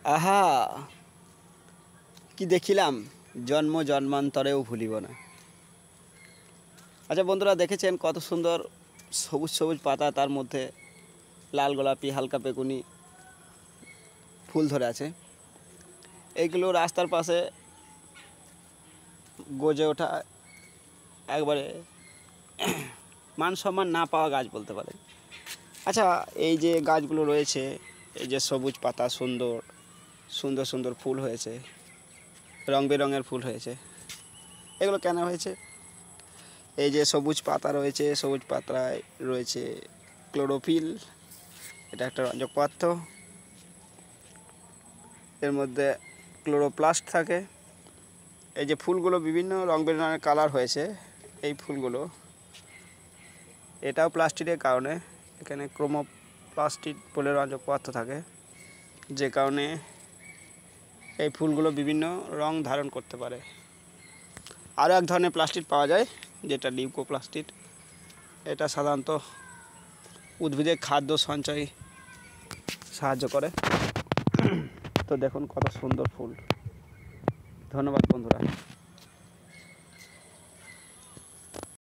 আহা, কি দেখিলাম, জন্ম জন্মান্তরেও ভুলিব না। আচ্ছা বন্ধুরা, দেখেছেন কত সুন্দর সবুজ সবুজ পাতা, তার মধ্যে লাল গোলাপি হালকা বেগুনি ফুল ধরে আছে। এইগুলো রাস্তার পাশে গজে ওঠা একবারে মান সম্মান না পাওয়া গাছ বলতে পারে। আচ্ছা, এই যে গাছগুলো রয়েছে, এই যে সবুজ পাতা, সুন্দর সুন্দর সুন্দর ফুল হয়েছে, রং বেরঙের ফুল হয়েছে, এগুলো কেন হয়েছে? এই যে সবুজ পাতা রয়েছে, সবুজ পাতায় রয়েছে ক্লোরোফিল, এটা একটা রঞ্জক পদার্থ। এর মধ্যে ক্লোরোপ্লাস্ট থাকে। এই যে ফুলগুলো বিভিন্ন রং বেরঙের কালার হয়েছে, এই ফুলগুলো, এটাও প্লাস্টিকের কারণে। এখানে ক্রোমোপ্লাস্টিক বলে রঞ্জক পদার্থ থাকে, যে কারণে এই ফুলগুলো বিভিন্ন রং ধারণ করতে পারে। আরও এক ধরনের প্লাস্টিক পাওয়া যায়, যেটা লিউকোপ্লাস্টিক। এটা সাধারণত উদ্ভিদের খাদ্য সঞ্চয় সাহায্য করে। তো দেখুন কত সুন্দর ফুল। ধন্যবাদ বন্ধুরা।